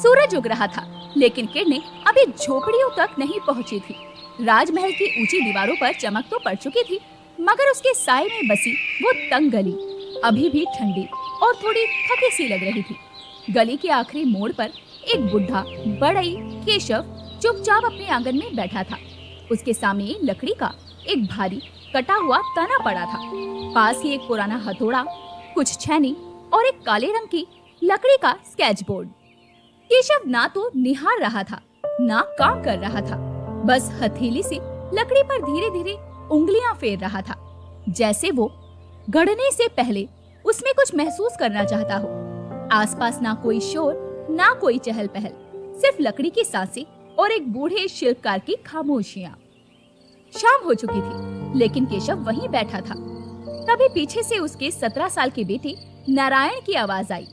सूरज उग रहा था, लेकिन किरणें अभी झोपड़ियों तक नहीं पहुंची थी। राजमहल की ऊंची दीवारों पर चमक तो पड़ चुकी थी, मगर उसके साए में बसी वो तंग गली अभी भी ठंडी और थोड़ी थकी सी लग रही थी। गली के आखिरी मोड़ पर एक बुढ़ा बड़ई केशव चुपचाप अपने आंगन में बैठा था। उसके सामने लकड़ी का एक भारी कटा हुआ तना पड़ा था। पास ही एक पुराना हथौड़ा, कुछ छैनी और एक काले रंग की लकड़ी का स्केच बोर्ड। केशव ना तो निहार रहा था, ना काम कर रहा था, बस हथेली से लकड़ी पर धीरे धीरे उंगलियां फेर रहा था, जैसे वो गड़ने से पहले उसमें कुछ महसूस करना चाहता हो। आसपास ना कोई शोर, ना कोई चहल पहल, सिर्फ लकड़ी की सांसें और एक बूढ़े शिल्पकार की खामोशियां। शाम हो चुकी थी, लेकिन केशव वहीं बैठा था। तभी पीछे से उसके 17 साल के बेटे नारायण की आवाज आई।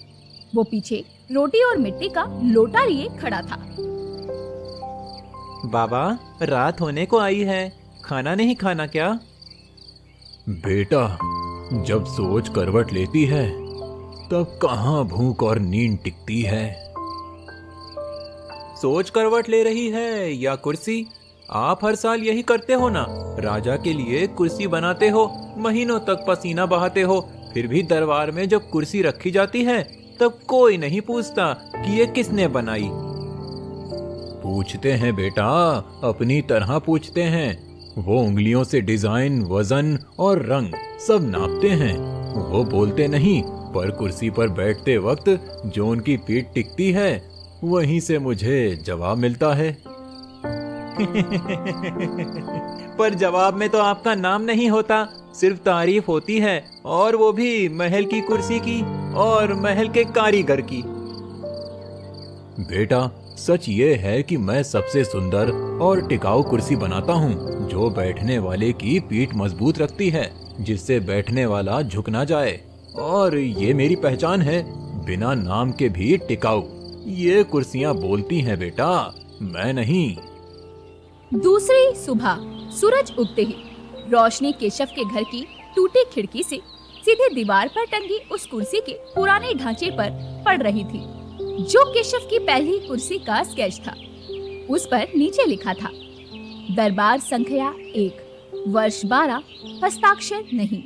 वो पीछे रोटी और मिट्टी का लोटा लिए खड़ा था। बाबा, रात होने को आई है, खाना नहीं खाना क्या? बेटा, जब सोच करवट लेती है तब कहाँ भूख और नींद टिकती है। सोच करवट ले रही है या कुर्सी? आप हर साल यही करते हो ना, राजा के लिए कुर्सी बनाते हो, महीनों तक पसीना बहाते हो, फिर भी दरबार में जब कुर्सी रखी जाती है तब कोई नहीं पूछता कि ये किसने बनाई। पूछते हैं बेटा, अपनी तरह पूछते हैं। वो उंगलियों से डिजाइन, वजन और रंग सब नापते हैं। वो बोलते नहीं, पर कुर्सी पर बैठते वक्त जो उनकी पीठ टिकती है वहीं से मुझे जवाब मिलता है। पर जवाब में तो आपका नाम नहीं होता, सिर्फ तारीफ होती है, और वो भी महल की कुर्सी की और महल के कारीगर की। बेटा, सच ये है कि मैं सबसे सुंदर और टिकाऊ कुर्सी बनाता हूँ, जो बैठने वाले की पीठ मजबूत रखती है, जिससे बैठने वाला झुक ना जाए। और ये मेरी पहचान है, बिना नाम के भी टिकाऊ। ये कुर्सियाँ बोलती हैं बेटा, मैं नहीं। दूसरी सुबह सूरज उगते ही रोशनी केशव के घर की टूटी खिड़की से सीधे दीवार पर टंगी उस कुर्सी के पुराने ढांचे पर पड़ रही थी, जो केशव की पहली कुर्सी का स्केच था। उस पर नीचे लिखा था, दरबार संख्या 1, वर्ष 12, हस्ताक्षर नहीं।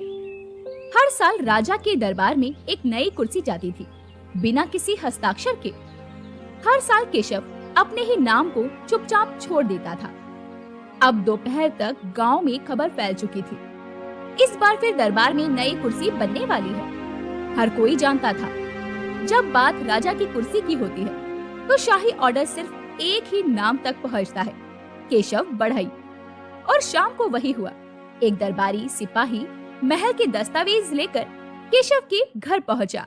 हर साल राजा के दरबार में एक नई कुर्सी जाती थी, बिना किसी हस्ताक्षर के। हर साल केशव अपने ही नाम को चुपचाप छोड़ देता था। अब दोपहर तक गांव में खबर फैल चुकी थी, इस बार फिर दरबार में नई कुर्सी बनने वाली है। हर कोई जानता था, जब बात राजा की कुर्सी की होती है तो शाही ऑर्डर सिर्फ एक ही नाम तक पहुंचता है, केशव बढ़ई। और शाम को वही हुआ। एक दरबारी सिपाही महल के दस्तावेज लेकर केशव के घर पहुंचा।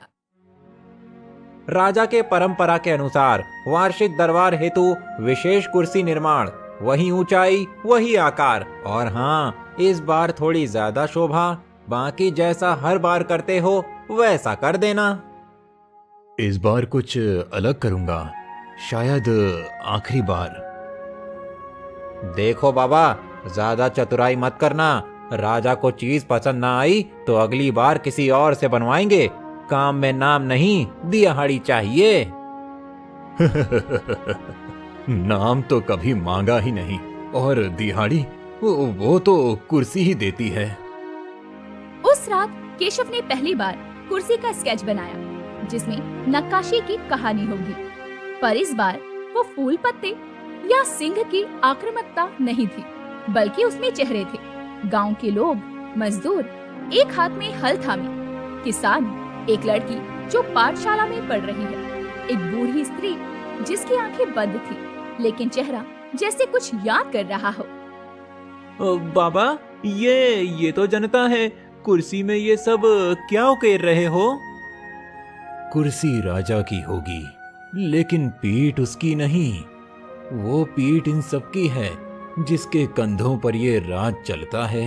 राजा के परंपरा के अनुसार वार्षिक दरबार हेतु विशेष कुर्सी निर्माण, वही ऊंचाई वही आकार, और हाँ, इस बार थोड़ी ज्यादा शोभा। बाकी जैसा हर बार करते हो वैसा कर देना। इस बार कुछ अलग करूंगा, शायद आखिरी बार। देखो बाबा, ज्यादा चतुराई मत करना। राजा को चीज पसंद ना आई तो अगली बार किसी और से बनवाएंगे। काम में नाम नहीं, दिहाड़ी चाहिए। नाम तो कभी मांगा ही नहीं, और दिहाड़ी वो तो कुर्सी ही देती है। उस रात केशव ने पहली बार कुर्सी का स्केच बनाया, जिसमें नक्काशी की कहानी होगी। पर इस बार वो फूल पत्ते या सिंह की आक्रामकता नहीं थी, बल्कि उसमें चेहरे थे। गांव के लोग, मजदूर, एक हाथ में हल थामे, किसान, एक लड़की जो पाठशाला में पढ़ रही है, एक बूढ़ी स्त्री जिसकी आंखें बंद थी, लेकिन चेहरा जैसे कुछ याद कर रहा हो। बाबा, ये तो जनता है। कुर्सी में ये सब क्या उकेर रहे हो? कुर्सी राजा की होगी, लेकिन पीठ उसकी नहीं। वो पीठ इन सबकी है, जिसके कंधों पर ये राज चलता है।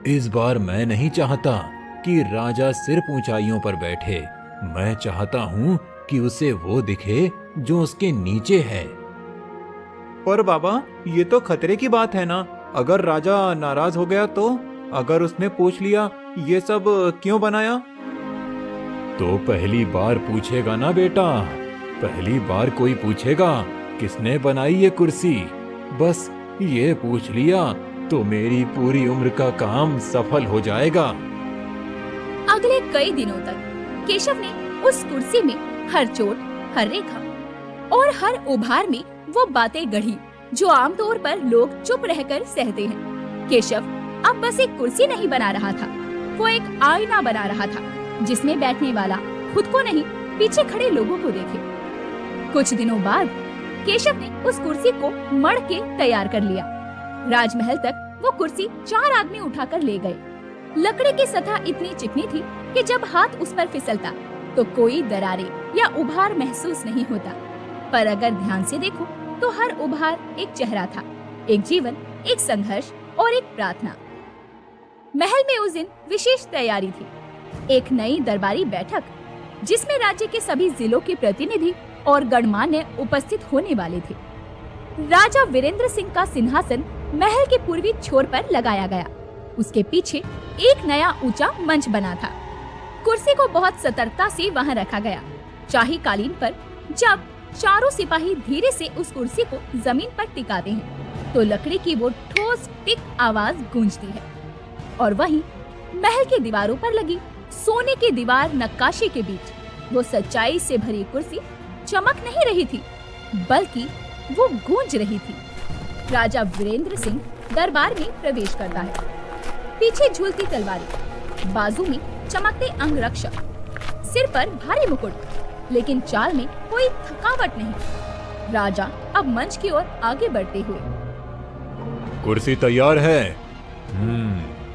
इस बार मैं नहीं चाहता कि राजा सिर्फ ऊंचाइयों पर बैठे। मैं चाहता हूँ कि उसे वो दिखे जो उसके नीचे है। पर बाबा, ये तो खतरे की बात है ना। अगर राजा नाराज हो गया तो? अगर उसने पूछ लिया ये सब क्यों बनाया? तो पहली बार पूछेगा ना बेटा, पहली बार कोई पूछेगा किसने बनाई ये कुर्सी, बस ये पूछ लिया तो मेरी पूरी उम्र का काम सफल हो जाएगा। अगले कई दिनों तक केशव ने उस कुर्सी में हर चोट, हर रेखा और हर उभार में वो बातें गढ़ी जो आमतौर पर लोग चुप रहकर सहते हैं। केशव अब बस एक कुर्सी नहीं बना रहा था, वो एक आईना बना रहा था जिसमें बैठने वाला खुद को नहीं, पीछे खड़े लोगों को देखे। कुछ दिनों बाद केशव ने उस कुर्सी को मढ़ के तैयार कर लिया। राजमहल तक वो कुर्सी 4 आदमी उठाकर ले गए। लकड़ी की सतह इतनी चिकनी थी कि जब हाथ उस पर फिसलता तो कोई दरारें या उभार महसूस नहीं होता, पर अगर ध्यान से देखो तो हर उभार एक चेहरा था, एक जीवन, एक संघर्ष और एक प्रार्थना। महल में उस दिन विशेष तैयारी थी। एक नई दरबारी बैठक जिसमें राज्य के सभी जिलों के प्रतिनिधि और गणमान्य उपस्थित होने वाले थे। राजा वीरेंद्र सिंह का सिंहासन महल के पूर्वी छोर पर लगाया गया। उसके पीछे एक नया ऊंचा मंच बना था। कुर्सी को बहुत सतर्कता से वहां रखा गया। शाही कालीन पर जब चारों सिपाही धीरे से उस कुर्सी को जमीन पर टिकाते हैं तो लकड़ी की वो ठोस टिक आवाज गूंजती है। और वहीं महल की दीवारों पर लगी सोने की दीवार नक्काशी के बीच वो सच्चाई से भरी कुर्सी चमक नहीं रही थी, बल्कि वो गूंज रही थी। राजा वीरेंद्र सिंह दरबार में प्रवेश करता है। पीछे झूलती तलवारें, बाजू में चमकते अंगरक्षक, सिर पर भारी मुकुट, लेकिन चाल में कोई थकावट नहीं। राजा अब मंच की ओर आगे बढ़ते हुए, कुर्सी तैयार है।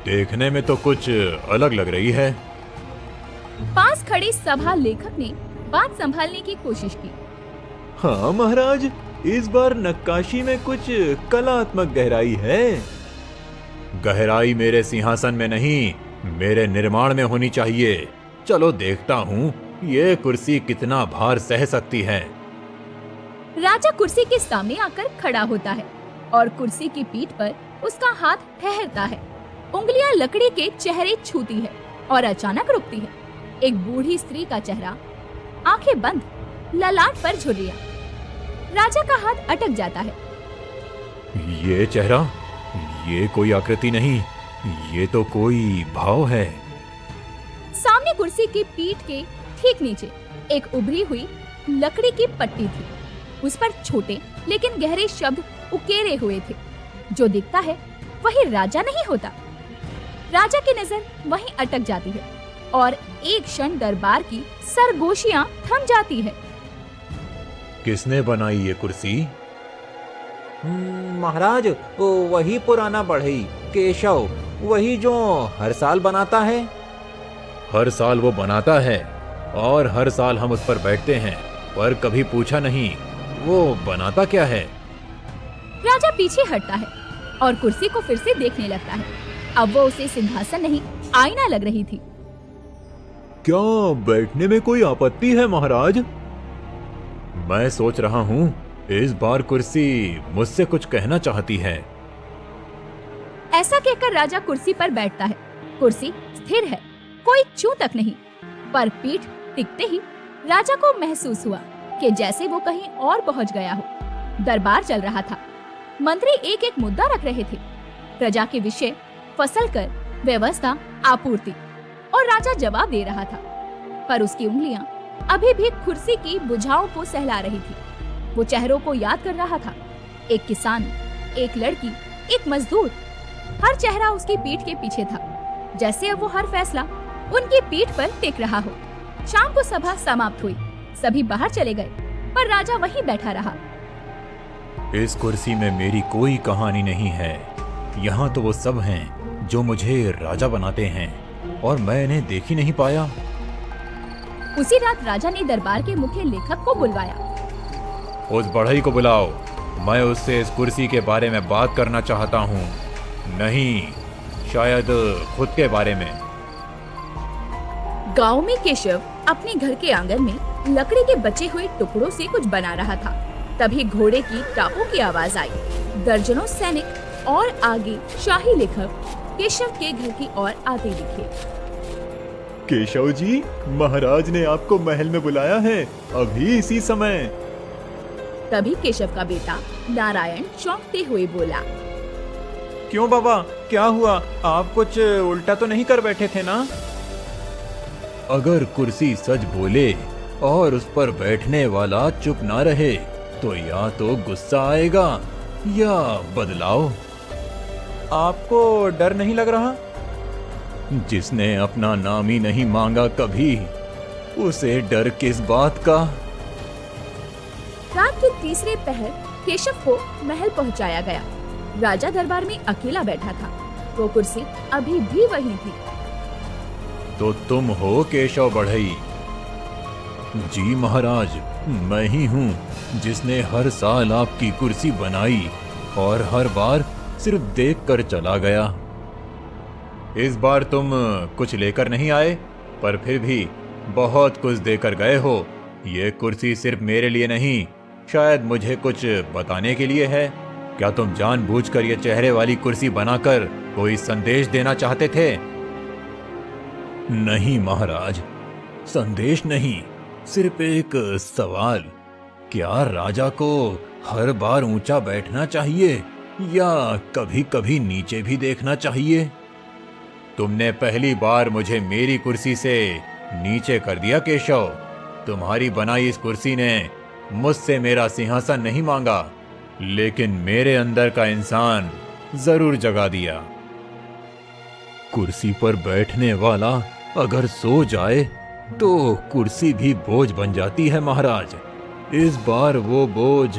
देखने में तो कुछ अलग लग रही है। पास खड़े सभा लेखक ने बात संभालने की कोशिश की। हाँ महाराज, इस बार नक्काशी में कुछ कलात्मक गहराई है। गहराई मेरे सिंहासन में नहीं, मेरे निर्माण में होनी चाहिए। चलो देखता हूँ ये कुर्सी कितना भार सह सकती है। राजा कुर्सी के सामने आकर खड़ा होता है और कुर्सी की पीठ पर उसका हाथ ठहरता है। उंगलियां लकड़ी के चेहरे छूती है और अचानक रुकती है। एक बूढ़ी स्त्री का चेहरा, आंखें बंद, ललाट पर झुर्रियां। राजा का हाथ अटक जाता है। ये चेहरा, ये कोई आकृति नहीं, ये तो कोई भाव है। सामने कुर्सी की पीठ के ठीक नीचे एक उभरी हुई लकड़ी की पट्टी थी। उस पर छोटे लेकिन गहरे शब्द उकेरे हुए थे। जो दिखता है वही राजा नहीं होता। राजा की नजर वहीं अटक जाती है और एक क्षण दरबार की सरगोशियां थम जाती है। किसने बनाई ये कुर्सी? महाराज, वही पुराना बढ़ई केशव, वही जो हर साल बनाता है। हर साल वो बनाता है और हर साल हम उस पर बैठते हैं, पर कभी पूछा नहीं वो बनाता क्या है। राजा पीछे हटता है और कुर्सी को फिर से देखने लगता है। अब वो उसे सिंहासन नहीं, आईना लग रही थी। क्या बैठने में कोई आपत्ति है महाराज? मैं सोच रहा हूँ इस बार कुर्सी मुझसे कुछ कहना चाहती है। ऐसा कहकर राजा कुर्सी पर बैठता है। कुर्सी स्थिर है, कोई चूं तक नहीं, पर पीठ टिकते ही राजा को महसूस हुआ कि जैसे वो कहीं और पहुंच गया हो। दरबार चल रहा था। मंत्री एक एक मुद्दा रख रहे थे, प्रजा के विषय, फसल कर, व्यवस्था, आपूर्ति, और राजा जवाब दे रहा था। पर उसकी उंगलियां अभी भी कुर्सी की भुजाओं को सहला रही थी। वो चेहरों को याद कर रहा था। एक किसान, एक लड़की, एक मजदूर, हर चेहरा उसकी पीठ के पीछे था, जैसे अब वो हर फैसला उनकी पीठ पर टिक रहा हो। शाम को सभा समाप्त हुई। सभी बाहर चले गए, पर राजा वहीं बैठा रहा। इस कुर्सी में मेरी कोई कहानी नहीं है। यहाँ तो वो सब हैं जो मुझे राजा बनाते हैं और मैं इन्हें देख ही नहीं पाया। उसी रात राजा ने दरबार के मुख्य लेखक को बुलवाया। उस बढ़ई को बुलाओ, मैं उससे इस कुर्सी के बारे में बात करना चाहता हूँ। नहीं, शायद खुद के बारे में। गांव में केशव अपने घर के आंगन में लकड़ी के बचे हुए टुकड़ों से कुछ बना रहा था। तभी घोड़े की टापों की आवाज आई। दर्जनों सैनिक और आगे शाही लेखक केशव के घर की ओर आते दिखे। केशव जी, महाराज ने आपको महल में बुलाया है, अभी इसी समय। तभी केशव का बेटा नारायण चौंकते हुए बोला। क्यों बाबा, क्या हुआ? आप कुछ उल्टा तो नहीं कर बैठे थे ना? अगर कुर्सी सच बोले और उस पर बैठने वाला चुप ना रहे तो या तो गुस्सा आएगा या बदलाव। आपको डर नहीं लग रहा? जिसने अपना नाम ही नहीं मांगा कभी, उसे डर किस बात का। रात के तीसरे पहर केशव को महल पहुंचाया गया। राजा दरबार में अकेला बैठा था। वो कुर्सी अभी भी वही थी। तो तुम हो केशव बढ़ई? जी महाराज, मैं ही हूँ जिसने हर साल आपकी कुर्सी बनाई और हर बार सिर्फ देखकर चला गया। इस बार तुम कुछ लेकर नहीं आए, पर फिर भी बहुत कुछ देकर गए हो। ये कुर्सी सिर्फ मेरे लिए नहीं, शायद मुझे कुछ बताने के लिए है। क्या तुम जानबूझकर ये चेहरे वाली कुर्सी बनाकर कोई संदेश देना चाहते थे? नहीं महाराज, संदेश नहीं, सिर्फ एक सवाल। क्या राजा को हर बार ऊंचा बैठना चाहिए या कभी कभी नीचे भी देखना चाहिए? तुमने पहली बार मुझे मेरी कुर्सी से नीचे कर दिया केशव। तुम्हारी बनाई इस कुर्सी ने मुझसे मेरा सिंहासन नहीं मांगा, लेकिन मेरे अंदर का इंसान जरूर जगा दिया। कुर्सी पर बैठने वाला अगर सो जाए तो कुर्सी भी बोझ बन जाती है महाराज। इस बार वो बोझ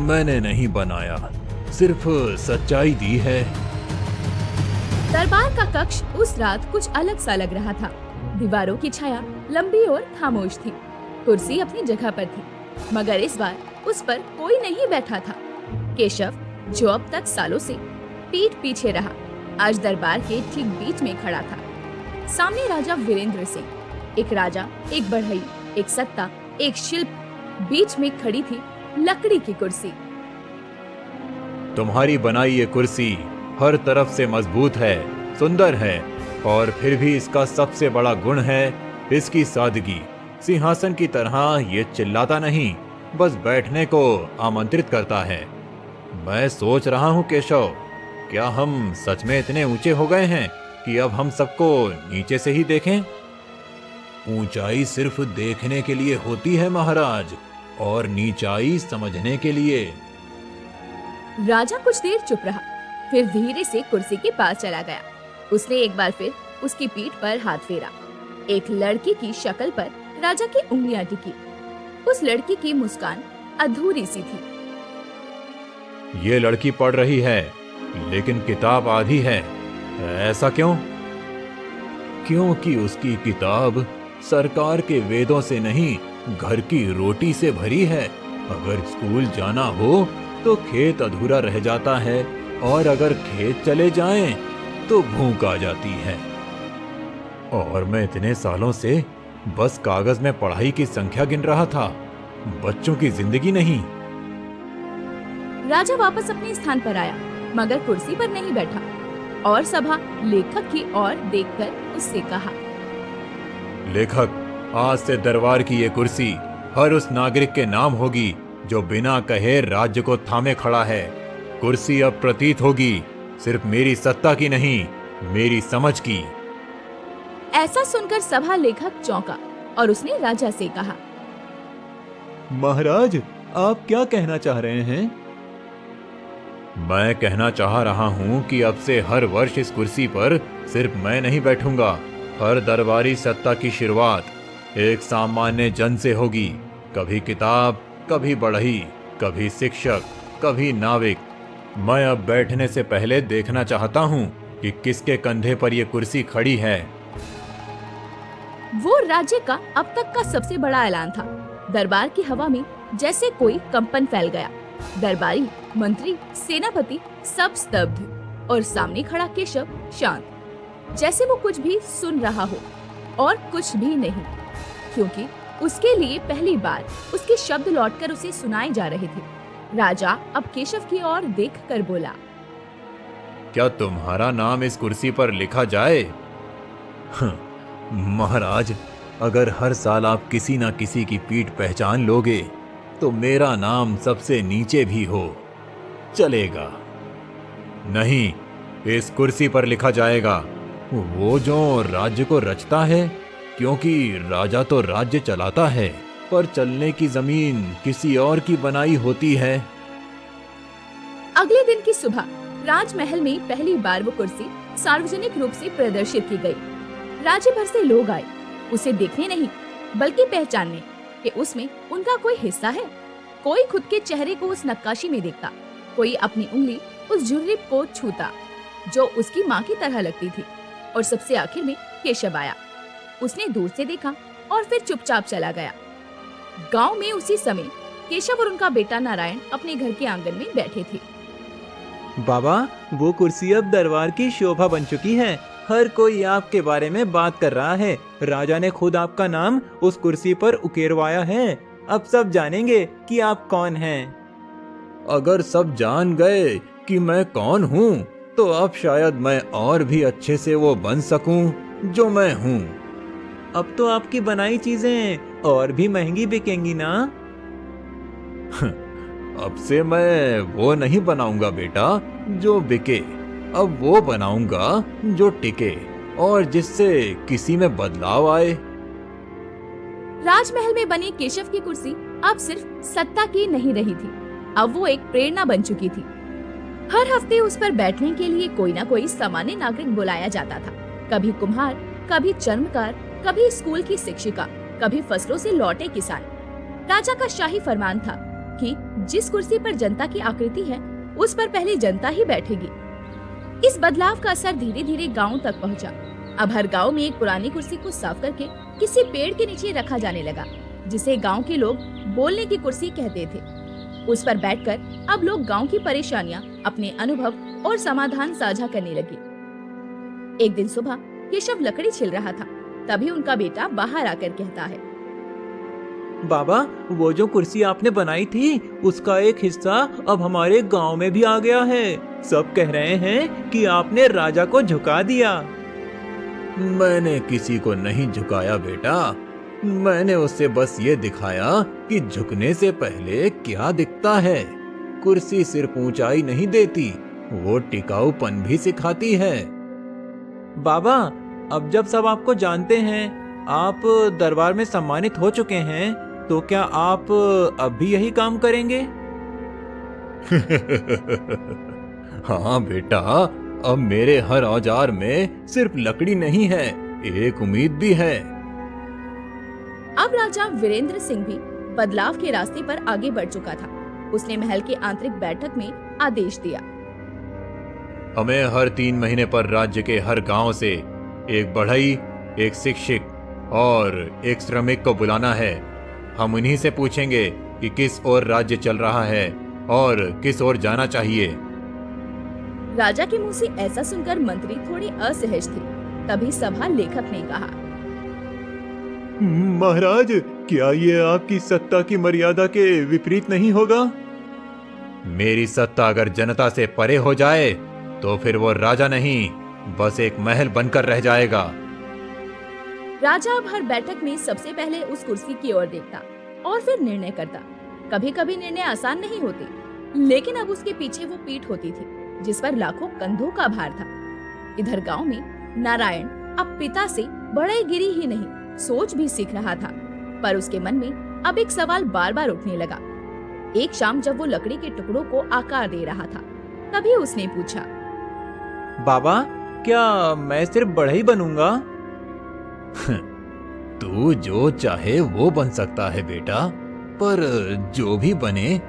मैंने नहीं बनाया, सिर्फ सच्चाई दी है। दरबार का कक्ष उस रात कुछ अलग सा लग रहा था। दीवारों की छाया लंबी और खामोश थी। कुर्सी अपनी जगह पर थी, मगर इस बार उस पर कोई नहीं बैठा था। केशव, जो अब तक सालों से पीठ पीछे रहा, आज दरबार के ठीक बीच में खड़ा था। सामने राजा वीरेंद्र सिंह, एक राजा, एक बढ़ई, एक सत्ता, एक शिल्प, बीच में खड़ी थी लकड़ी की कुर्सी। तुम्हारी बनाई ये कुर्सी हर तरफ से मजबूत है, सुंदर है, और फिर भी इसका सबसे बड़ा गुण है इसकी सादगी। सिंहासन की तरह ये चिल्लाता नहीं, बस बैठने को आमंत्रित करता है। मैं सोच रहा हूँ केशव, क्या हम सच में इतने ऊंचे हो गए हैं कि अब हम सबको नीचे से ही देखें? ऊंचाई सिर्फ देखने के लिए होती है महाराज, और नीचाई समझने के लिए। राजा कुछ देर चुप रहा, फिर धीरे से कुर्सी के पास चला गया। उसने एक बार फिर उसकी पीठ पर हाथ फेरा। एक लड़की की शक्ल पर राजा की उंगलियां टिकी। उस लड़की की मुस्कान अधूरी सी थी। ये लड़की पढ़ रही है, लेकिन किताब आधी है। ऐसा क्यों? क्योंकि उसकी किताब सरकार के वेदों से नहीं, घर की रोटी से भरी है। अगर स्कूल जाना हो तो खेत अधूरा रह जाता है, और अगर खेत चले जाएं तो भूख आ जाती है। और मैं इतने सालों से बस कागज में पढ़ाई की संख्या गिन रहा था, बच्चों की जिंदगी नहीं। राजा वापस अपने स्थान पर आया, मगर कुर्सी पर नहीं बैठा, और सभा लेखक की ओर देखकर उससे कहा, लेखक, आज से दरबार की ये कुर्सी हर उस नागरिक के नाम होगी जो बिना कहे राज्य को थामे खड़ा है। कुर्सी अब प्रतीत होगी सिर्फ मेरी सत्ता की नहीं, मेरी समझ की। ऐसा सुनकर सभा लेखक चौंका और उसने राजा से कहा, महाराज, आप क्या कहना चाह रहे हैं? मैं कहना चाह रहा हूँ कि अब से हर वर्ष इस कुर्सी पर सिर्फ मैं नहीं बैठूंगा। हर दरबारी सत्ता की शुरुआत एक सामान्य जन से होगी। कभी किताब, कभी बढ़ई, कभी शिक्षक, कभी नाविक। मैं अब बैठने से पहले देखना चाहता हूँ कि किसके कंधे पर यह कुर्सी खड़ी है। वो राज्य का अब तक का सबसे बड़ा ऐलान था। दरबार की हवा में जैसे कोई कंपन फैल गया। दरबारी, मंत्री, सेनापति सब स्तब्ध, और सामने खड़ा केशव शांत, जैसे वो कुछ भी सुन रहा हो और कुछ भी नहीं, क्योंकि उसके लिए पहली बार उसके शब्द लौटकर उसे सुनाए जा रहे थे। राजा अब केशव की ओर देखकर बोला, क्या तुम्हारा नाम इस कुर्सी पर लिखा जाए? महाराज, अगर हर साल आप किसी ना किसी की पीठ पहचान लोगे तो मेरा नाम सबसे नीचे भी हो चलेगा। नहीं, इस कुर्सी पर लिखा जाएगा वो जो राज्य को रचता है, क्योंकि राजा तो राज्य चलाता है पर चलने की जमीन किसी और की बनाई होती है। अगले दिन की सुबह राजमहल में पहली बार वो कुर्सी सार्वजनिक रूप से प्रदर्शित की गई। राज्य भर से लोग आए उसे देखने नहीं बल्कि पहचानने कि उसमें उनका कोई हिस्सा है। कोई खुद के चेहरे को उस नक्काशी में देखता, कोई अपनी उंगली उस झुर्री को छूता जो उसकी माँ की तरह लगती थी। और सबसे आखिर में केशव आया। उसने दूर से देखा और फिर चुपचाप चला गया। गांव में उसी समय केशव और उनका बेटा नारायण अपने घर के आंगन में बैठे थे। बाबा, वो कुर्सी अब दरबार की शोभा बन चुकी है। हर कोई आपके बारे में बात कर रहा है। राजा ने खुद आपका नाम उस कुर्सी पर उकेरवाया है। अब सब जानेंगे कि आप कौन हैं। अगर सब जान गए कि मैं कौन हूँ तो अब शायद मैं और भी अच्छे से वो बन सकूं जो मैं हूँ। अब तो आपकी बनाई चीजें और भी महंगी बिकेंगी ना? अब से मैं वो नहीं बनाऊंगा बेटा जो बिके, अब वो बनाऊंगा जो टिके और जिससे किसी में बदलाव आए। राजमहल में बनी केशव की कुर्सी अब सिर्फ सत्ता की नहीं रही थी, अब वो एक प्रेरणा बन चुकी थी। हर हफ्ते उस पर बैठने के लिए कोई ना कोई सामान्य नागरिक बुलाया जाता था। कभी कुम्हार, कभी चर्मकार, कभी स्कूल की शिक्षिका, कभी फसलों से लौटे किसान। राजा का शाही फरमान था कि जिस कुर्सी पर जनता की आकृति है उस पर पहले जनता ही बैठेगी। इस बदलाव का असर धीरे धीरे गाँव तक पहुँचा। अब हर गाँव में एक पुरानी कुर्सी को साफ करके किसी पेड़ के नीचे रखा जाने लगा, जिसे गाँव के लोग बोलने की कुर्सी कहते थे। उस पर बैठकर अब लोग गांव की परेशानियां, अपने अनुभव और समाधान साझा करने लगे। एक दिन सुबह केशव लकड़ी छिल रहा था, तभी उनका बेटा बाहर आकर कहता है, बाबा, वो जो कुर्सी आपने बनाई थी उसका एक हिस्सा अब हमारे गांव में भी आ गया है। सब कह रहे हैं कि आपने राजा को झुका दिया। मैंने किसी को नहीं झुकाया बेटा, मैंने उससे बस ये दिखाया कि झुकने से पहले क्या दिखता है। कुर्सी सिर्फ ऊंचाई नहीं देती, वो टिकाऊपन भी सिखाती है। बाबा, अब जब सब आपको जानते हैं, आप दरबार में सम्मानित हो चुके हैं, तो क्या आप अब भी यही काम करेंगे? हाँ बेटा, अब मेरे हर औजार में सिर्फ लकड़ी नहीं है, एक उम्मीद भी है। अब राजा वीरेंद्र सिंह भी बदलाव के रास्ते पर आगे बढ़ चुका था। उसने महल के आंतरिक बैठक में आदेश दिया, हमें हर 3 महीने पर राज्य के हर गांव से एक बढ़ई, एक शिक्षक और एक श्रमिक को बुलाना है। हम उन्हीं से पूछेंगे कि किस ओर राज्य चल रहा है और किस ओर जाना चाहिए। राजा के मुंह से ऐसा सुनकर मंत्री थोड़े असहज थे। तभी सभा लेखक ने कहा, महाराज, क्या ये आपकी सत्ता की मर्यादा के विपरीत नहीं होगा? मेरी सत्ता अगर जनता से परे हो जाए तो फिर वो राजा नहीं, बस एक महल बनकर रह जाएगा। राजा अब हर बैठक में सबसे पहले उस कुर्सी की ओर देखता और फिर निर्णय करता। कभी कभी निर्णय आसान नहीं होते, लेकिन अब उसके पीछे वो पीठ होती थी जिस पर लाखों कंधों का भार था। इधर गांव में नारायण अब पिता से बढ़ईगिरी ही नहीं, सोच भी सीख रहा था। पर उसके मन में अब एक सवाल बार बार उठने लगा। एक शाम जब वो लकड़ी के टुकड़ों को आकार दे रहा था, तभी उसने पूछा, बाबा, क्या मैं सिर्फ बढ़ई बनूंगा? तू जो चाहे वो बन सकता है बेटा, पर जो भी बने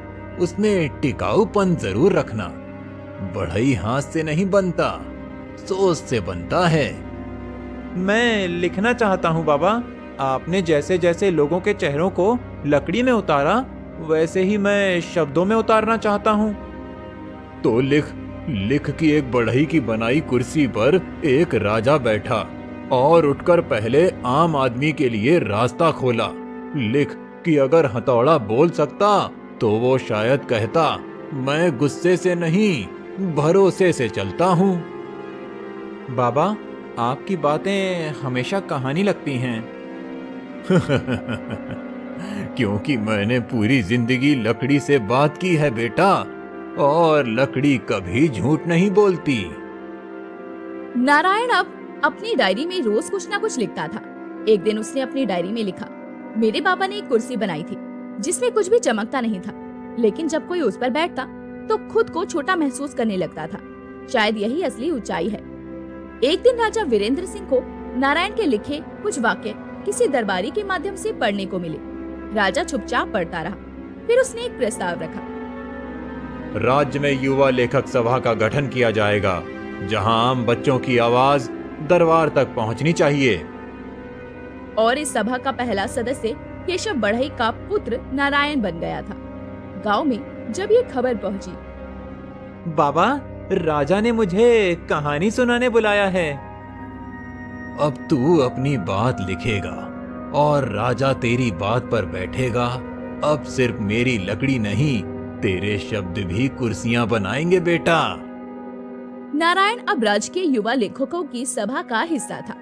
उसमें टिकाऊपन जरूर रखना। बढ़ई हाथ से नहीं बनता, सोच से बनता है। मैं लिखना चाहता हूँ बाबा। आपने जैसे जैसे लोगों के चेहरों को लकड़ी में उतारा, वैसे ही मैं शब्दों में उतारना चाहता हूँ। तो लिख कि एक बढ़ई की बनाई कुर्सी पर एक राजा बैठा और उठकर पहले आम आदमी के लिए रास्ता खोला। लिख कि अगर हथौड़ा बोल सकता तो वो शायद कहता, मैं गुस्से से नहीं भरोसे से चलता हूँ। बाबा, आपकी बातें हमेशा कहानी लगती हैं। क्योंकि मैंने पूरी जिंदगी लकड़ी से बात की है बेटा, और लकड़ी कभी झूठ नहीं बोलती। नारायण अब अपनी डायरी में रोज कुछ ना कुछ लिखता था। एक दिन उसने अपनी डायरी में लिखा, मेरे पापा ने एक कुर्सी बनाई थी जिसमें कुछ भी चमकता नहीं था, लेकिन जब कोई उस पर बैठता तो खुद को छोटा महसूस करने लगता था। शायद यही असली ऊंचाई है। एक दिन राजा वीरेंद्र सिंह को नारायण के लिखे कुछ वाक्य किसी दरबारी के माध्यम से पढ़ने को मिले। राजा चुपचाप पढ़ता रहा। फिर उसने एक प्रस्ताव रखा। राज्य में युवा लेखक सभा का गठन किया जाएगा, जहां आम बच्चों की आवाज दरबार तक पहुंचनी चाहिए। और इस सभा का पहला सदस्य केशव बढ़ई का पुत्र नारायण बन गया था। गांव में जब ये खबर पहुंची, बाबा, राजा ने मुझे कहानी सुनाने बुलाया है। अब तू अपनी बात लिखेगा और राजा तेरी बात पर बैठेगा। अब सिर्फ मेरी लकड़ी नहीं, तेरे शब्द भी कुर्सियां बनाएंगे बेटा। नारायण अब राजकीय युवा लेखकों की सभा का हिस्सा था।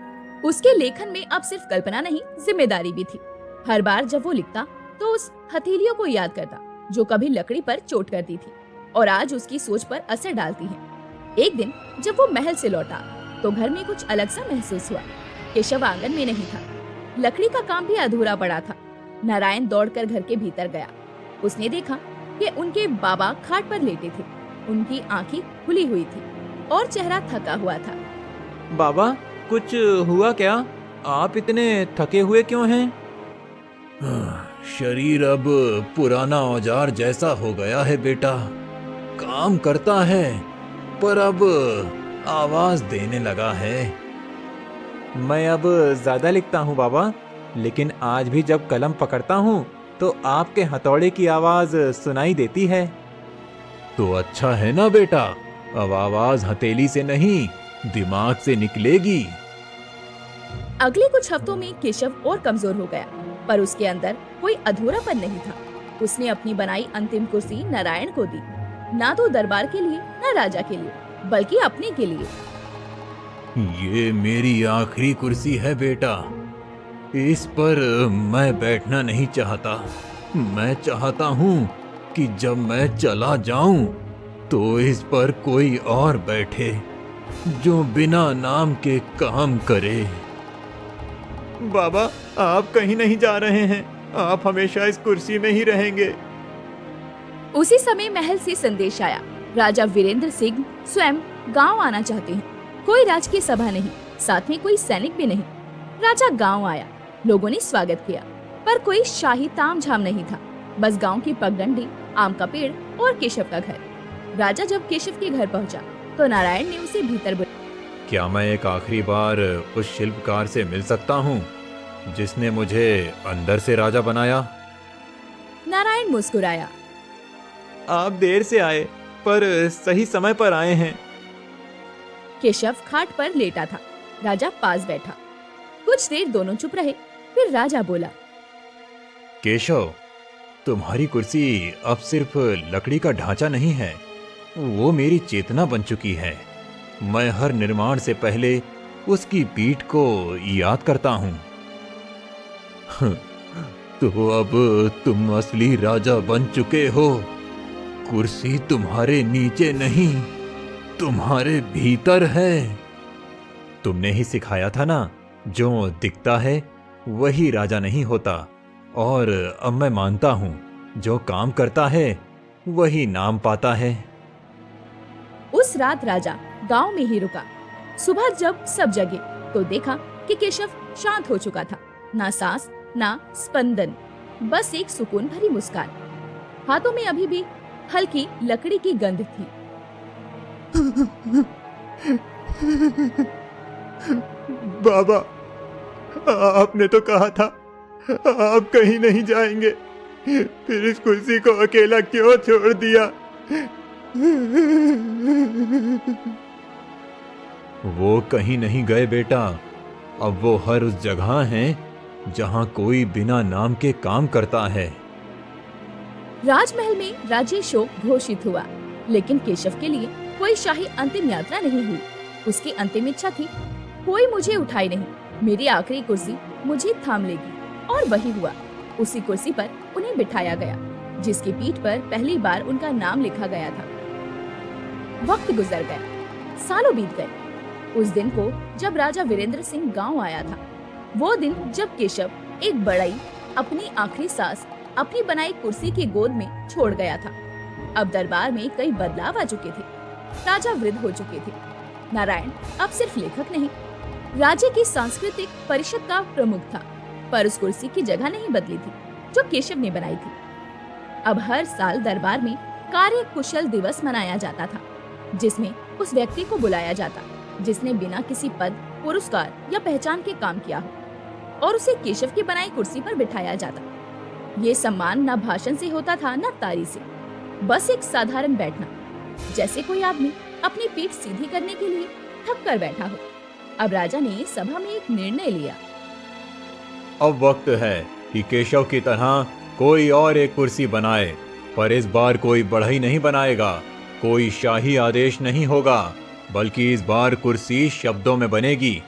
उसके लेखन में अब सिर्फ कल्पना नहीं, जिम्मेदारी भी थी। हर बार जब वो लिखता तो उस हथेलियों को याद करता जो कभी लकड़ी पर चोट करती थी और आज उसकी सोच पर असर डालती है। एक दिन जब वो महल से लौटा तो घर में कुछ अलग सा महसूस हुआ। केशव आंगन में नहीं था। लकड़ी का काम भी अधूरा पड़ा था। नारायण दौड़कर घर के भीतर गया। उसने देखा कि उनके बाबा खाट पर लेटे थे। उनकी आंखें खुली हुई थी और चेहरा थका हुआ था। बाबा, कुछ हुआ क्या? आप इतने थके हुए क्यों हैं? शरीर अब पुराना औजार जैसा हो गया है बेटा। काम करता है पर अब आवाज देने लगा है। मैं अब ज्यादा लिखता हूँ बाबा, लेकिन आज भी जब कलम पकड़ता हूँ तो आपके हथौड़े की आवाज सुनाई देती है। तो अच्छा है ना बेटा, अब आवाज हथेली से नहीं, दिमाग से निकलेगी। अगले कुछ हफ्तों में केशव और कमजोर हो गया, पर उसके अंदर कोई अधूरापन नहीं था। उसने अपनी बनाई अंतिम कुर्सी नारायण को दी, ना तो दरबार के लिए ना राजा के लिए, बल्कि अपने के लिए। ये मेरी आखिरी कुर्सी है बेटा। इस पर मैं बैठना नहीं चाहता। मैं चाहता हूँ कि जब मैं चला जाऊं तो इस पर कोई और बैठे जो बिना नाम के काम करे। बाबा, आप कहीं नहीं जा रहे हैं। आप हमेशा इस कुर्सी में ही रहेंगे। उसी समय महल से संदेश आया। राजा वीरेंद्र सिंह स्वयं गांव आना चाहते हैं। कोई राजकीय सभा नहीं, साथ में कोई सैनिक भी नहीं। राजा गांव आया। लोगों ने स्वागत किया, पर कोई शाही तामझाम नहीं था। बस गांव की पगडंडी, आम का पेड़ और केशव का घर। राजा जब केशव के घर पहुंचा तो नारायण ने उसे भीतर बुलाया। क्या मैं एक आखिरी बार उस शिल्पकार से मिल सकता हूँ जिसने मुझे अंदर से राजा बनाया? नारायण मुस्कुराया। आप देर से आए, पर सही समय पर आए हैं। केशव खाट पर लेटा था। राजा पास बैठा। कुछ देर दोनों चुप रहे। फिर राजा बोला, केशव, तुम्हारी कुर्सी अब सिर्फ लकड़ी का ढांचा नहीं है, वो मेरी चेतना बन चुकी है। मैं हर निर्माण से पहले उसकी पीठ को याद करता हूँ। तो अब तुम असली राजा बन चुके हो। कुर्सी तुम्हारे नीचे नहीं, तुम्हारे भीतर है। तुमने ही सिखाया था ना, जो दिखता है वही राजा नहीं होता। और अब मैं मानता हूँ, जो काम करता है वही नाम पाता है। उस रात राजा गांव में ही रुका। सुबह जब सब जगे तो देखा कि केशव शांत हो चुका था। ना सांस, ना स्पंदन, बस एक सुकून भरी मुस्कान। हाथों में अभी भी हल्की लकड़ी की गंध थी। बाबा, आपने तो कहा था आप कहीं नहीं जाएंगे, फिर इस कुर्सी को अकेला क्यों छोड़ दिया? वो कहीं नहीं गए बेटा। अब वो हर उस जगह हैं जहां कोई बिना नाम के काम करता है। राजमहल में राज्य शोक घोषित हुआ, लेकिन केशव के लिए कोई शाही अंतिम यात्रा नहीं हुई। उसकी अंतिम इच्छा थी कोई मुझे उठाए नहीं, मेरी आखिरी कुर्सी मुझे थाम लेगी। और वही हुआ। उसी कुर्सी पर उन्हें बिठाया गया जिसकी पीठ पर पहली बार उनका नाम लिखा गया था। वक्त गुजर गया, सालों बीत गए। उस दिन को जब राजा वीरेंद्र सिंह गांव आया था, वो दिन जब केशव एक बड़ई अपनी आखिरी सांस अपनी बनाई कुर्सी की गोद में छोड़ गया था। अब दरबार में कई बदलाव आ चुके थे। राजा वृद्ध हो चुके थे। नारायण अब सिर्फ लेखक नहीं, राज्य की सांस्कृतिक परिषद का प्रमुख था, पर उस कुर्सी की जगह नहीं बदली थी जो केशव ने बनाई थी। अब हर साल दरबार में कार्य कुशल दिवस मनाया जाता था, जिसमें उस व्यक्ति को बुलाया जाता जिसने बिना किसी पद, पुरस्कार या पहचान के काम किया हो, और उसे केशव की बनाई कुर्सी पर बिठाया जाता। ये सम्मान न भाषण से होता था न तारी से, बस एक साधारण बैठना, जैसे कोई आदमी अपनी पीठ सीधी करने के लिए थक कर बैठा हो। अब राजा ने सभा में एक निर्णय लिया। अब वक्त है कि केशव की तरह कोई और एक कुर्सी बनाए, पर इस बार कोई बढ़ई नहीं बनाएगा, कोई शाही आदेश नहीं होगा, बल्कि इस बार कुर्सी शब्दों में बनेगी,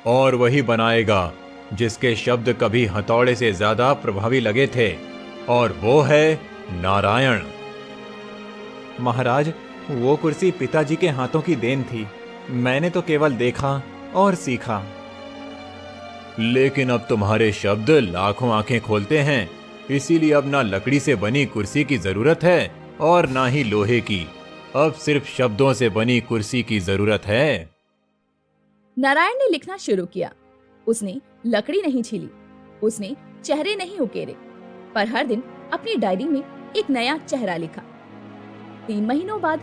और वही बनाएगा जिसके शब्द कभी हथौड़े से ज्यादा प्रभावी लगे थे, और वो है नारायण। महाराज, वो कुर्सी पिताजी के हाथों की देन थी, मैंने तो केवल देखा और सीखा। लेकिन अब तुम्हारे शब्द लाखों आंखें खोलते हैं, इसीलिए अब ना लकड़ी से बनी कुर्सी की जरूरत है और ना ही लोहे की, अब सिर्फ शब्दों से बनी कुर्सी की जरूरत है। नारायण ने लिखना शुरू किया। उसने लकड़ी नहीं छीली, उसने चेहरे नहीं उकेरे, पर हर दिन अपनी डायरी में एक नया चेहरा लिखा। 3 महीनों बाद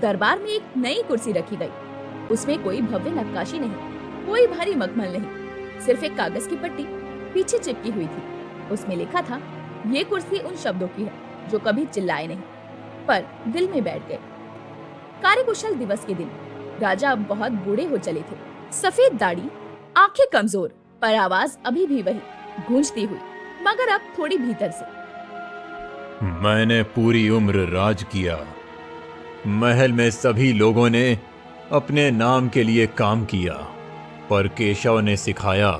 दरबार में एक नई कुर्सी रखी गई। उसमें कोई भव्य नक्काशी नहीं, कोई भारी मखमल नहीं, सिर्फ एक कागज की पट्टी पीछे चिपकी हुई थी। उसमें लिखा था, ये कुर्सी उन शब्दों की है जो कभी चिल्लाए नहीं, पर दिल में बैठ गए। कार्यकुशल दिवस के दिन राजा अब बहुत बूढ़े हो चले थे। सफेद दाढ़ी, आंखें कमजोर, पर आवाज अभी भी वही गूंजती हुई, मगर अब थोड़ी भीतर से। मैंने पूरी उम्र राज किया। महल में सभी लोगों ने अपने नाम के लिए काम किया, पर केशव ने सिखाया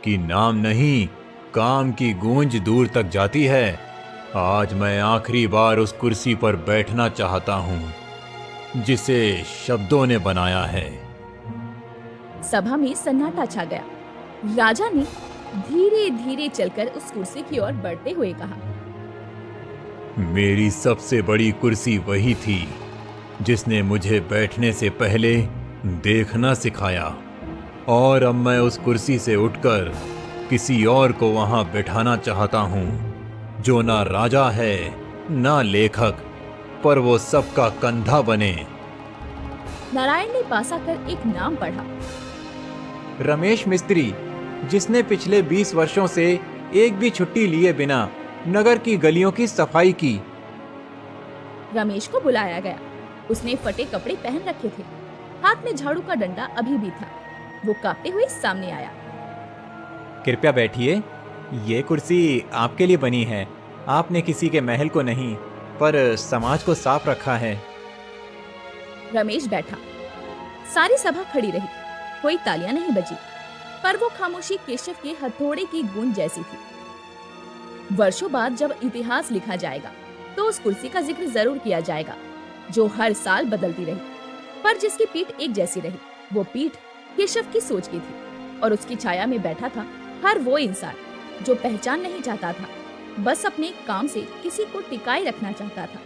कि नाम नहीं, काम की गूंज दूर तक जाती है। आज मैं आखिरी बार उस कुर्सी पर बैठना चाहता हूं जिसे शब्दों ने बनाया है। सभा में सन्नाटा छा गया। राजा ने धीरे धीरे चलकर उस कुर्सी की ओर बढ़ते हुए कहा, मेरी सबसे बड़ी कुर्सी वही थी जिसने मुझे बैठने से पहले देखना सिखाया, और अब मैं उस कुर्सी से उठकर किसी और को वहां बैठाना चाहता हूं जो ना राजा है ना लेखक, पर वो सबका कंधा बने। नारायण ने पास आकर एक नाम पढ़ा। रमेश मिस्त्री, जिसने पिछले 20 वर्षों से एक भी छुट्टी लिए बिना नगर की गलियों की सफाई की। रमेश को बुलाया गया। उसने फटे कपड़े पहन रखे थे, हाथ में झाड़ू का डंडा अभी भी था। वो कांपते हुए सामने आया। कृपया बैठिए, ये कुर्सी आपके लिए बनी है। आपने किसी के महल को नहीं, पर समाज को साफ रखा है। रमेश बैठा। सारी सभा खड़ी रही, कोई तालियां नहीं बजी, पर वो खामोशी केशव के हथौड़े की गूंज जैसी थी। वर्षों बाद जब इतिहास लिखा जाएगा तो उस कुर्सी का जिक्र जरूर किया जाएगा जो हर साल बदलती रही, पर जिसकी पीठ एक जैसी रही। वो पीठ केशव की सोच की थी, और उसकी छाया में बैठा था हर वो इंसान जो पहचान नहीं चाहता था, बस अपने काम से किसी को टिकाए रखना चाहता था।